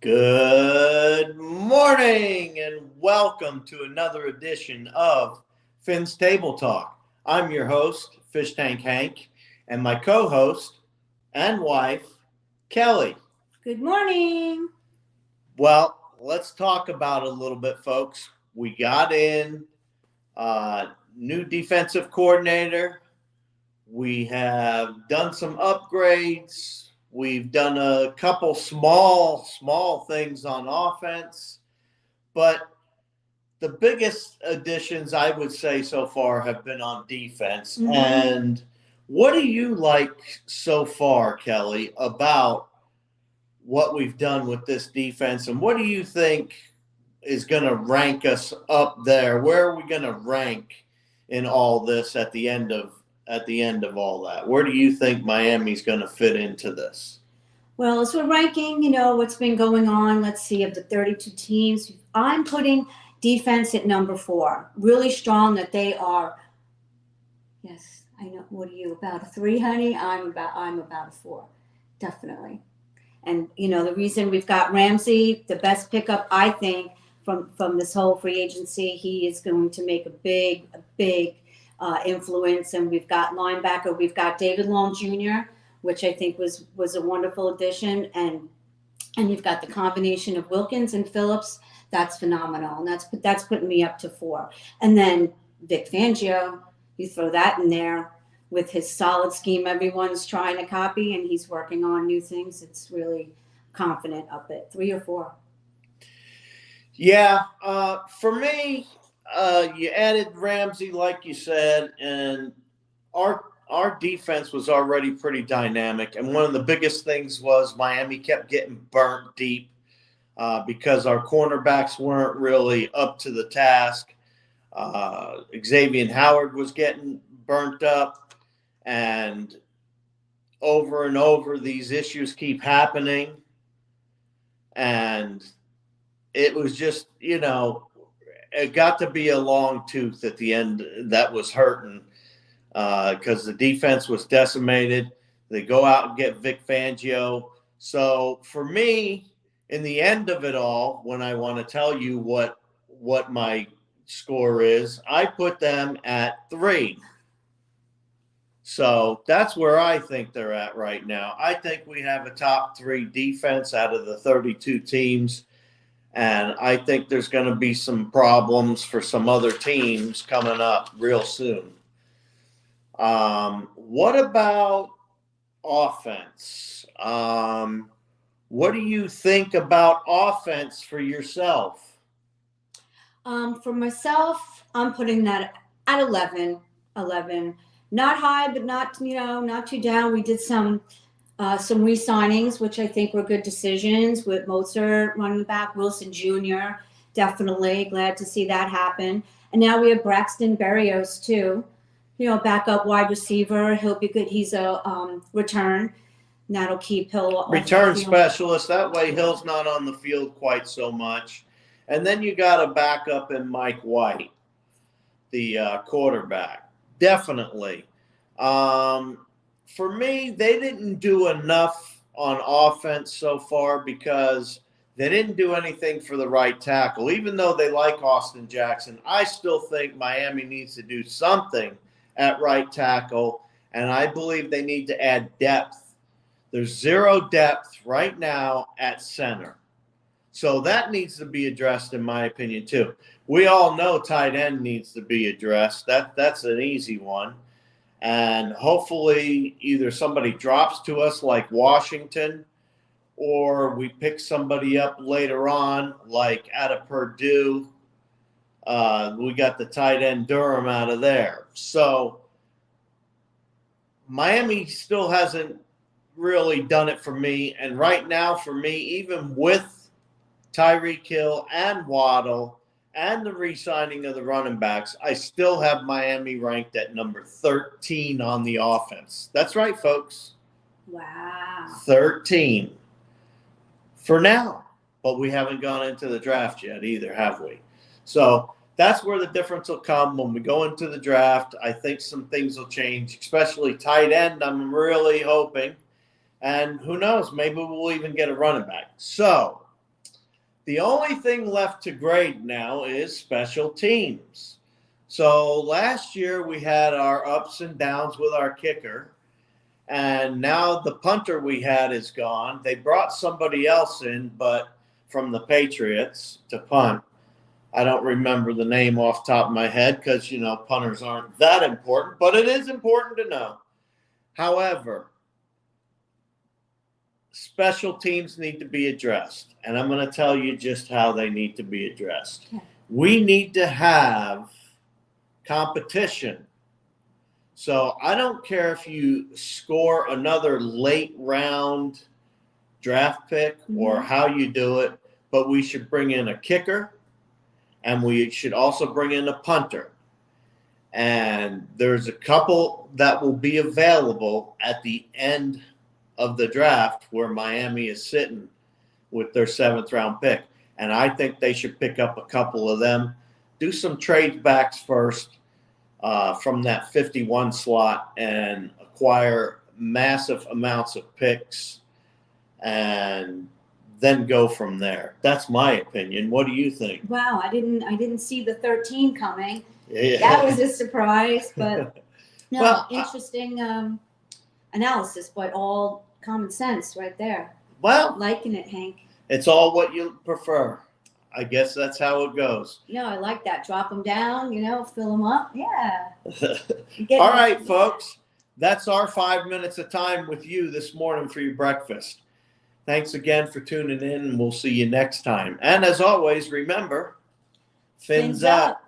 Good morning and welcome to another edition of Finn's Table Talk. I'm your host, Fish Tank Hank, and my co host and wife, Kelly. Good morning. Well, let's talk about it a little bit, folks. We got in new defensive coordinator. We have done some upgrades. We've done a couple small things on offense. But the biggest additions I would say so far have been on defense. Mm-hmm. And what do you like so far, Kelly, about what we've done with this defense? And what do you think is going to rank us up there? Where are we going to rank in all this at the end of all that? Where do you think Miami's going to fit into this? Well, as we're ranking, what's been going on, let's see, of the 32 teams, I'm putting defense at number 4. Really strong that they are. Yes, I know. What are you, about a 3, honey? I'm about a 4. Definitely. And, the reason we've got Ramsey, the best pickup, I think, from this whole free agency, he is going to make a big influence. And we've got linebacker, we've got David Long Jr., which I think was a wonderful addition. And you've got the combination of Wilkins and Phillips. That's phenomenal. And that's putting me up to 4. And then Vic Fangio, you throw that in there with his solid scheme everyone's trying to copy, and he's working on new things. It's really confident up at 3 or 4. Yeah, for me, you added Ramsey, like you said, and our defense was already pretty dynamic. And one of the biggest things was Miami kept getting burnt deep because our cornerbacks weren't really up to the task. Xavier Howard was getting burnt up, and over these issues keep happening. And it was just, it got to be a long tooth at the end that was hurting because the defense was decimated. They go out and get Vic Fangio. So for me, in the end of it all, when I want to tell you what my score is, I put them at 3. So that's where I think they're at right now. I think we have a top 3 defense out of the 32 teams. And I think there's going to be some problems for some other teams coming up real soon. What about offense? What do you think about offense for yourself? For myself, I'm putting that at 11. Not high, but not too down. We did some re-signings, which I think were good decisions with Mozart running back, Wilson Jr. Definitely glad to see that happen. And now we have Braxton Berrios too, backup wide receiver. He'll be good. He's a return. And that'll keep Hill return specialist. That way Hill's not on the field quite so much. And then you got a backup in Mike White, the quarterback. Definitely. For me, they didn't do enough on offense so far because they didn't do anything for the right tackle. Even though they like Austin Jackson, I still think Miami needs to do something at right tackle, and I believe they need to add depth. There's 0 depth right now at center. So that needs to be addressed, in my opinion, too. We all know tight end needs to be addressed. That's an easy one. And hopefully either somebody drops to us like Washington, or we pick somebody up later on like out of Purdue. We got the tight end Durham out of there. So Miami still hasn't really done it for me. And right now for me, even with Tyreek Hill and Waddle and the re-signing of the running backs, I still have Miami ranked at number 13 on the offense. That's right, folks. Wow. 13 for now. But we haven't gone into the draft yet either, have we? So that's where the difference will come when we go into the draft. I think some things will change, especially tight end. I'm really hoping. And who knows, maybe we'll even get a running back. So The only thing left to grade now is special teams. So last year we had our ups and downs with our kicker, and now the punter we had is gone. They brought somebody else in, but from the Patriots to punt. I don't remember the name off the top of my head because, punters aren't that important, but it is important to know. However, special teams need to be addressed, and I'm going to tell you just how they need to be addressed. Okay. We need to have competition. So I don't care if you score another late round draft pick or how you do it, but we should bring in a kicker. And we should also bring in a punter. And there's a couple that will be available at the end of the draft where Miami is sitting with their 7th round pick. And I think they should pick up a couple of them, do some trade backs first from that 51 slot and acquire massive amounts of picks and then go from there. That's my opinion. What do you think? Wow, I didn't see the 13 coming. Yeah. That was a surprise, but no, Well, interesting analysis, but all common sense right there. Well, Liking it, Hank. it's all what you prefer. I guess that's how it goes. No, I like that. Drop them down, fill them up. Yeah. All right, folks. That's our 5 minutes of time with you this morning for your breakfast. Thanks again for tuning in, and we'll see you next time. And as always, remember, fins up.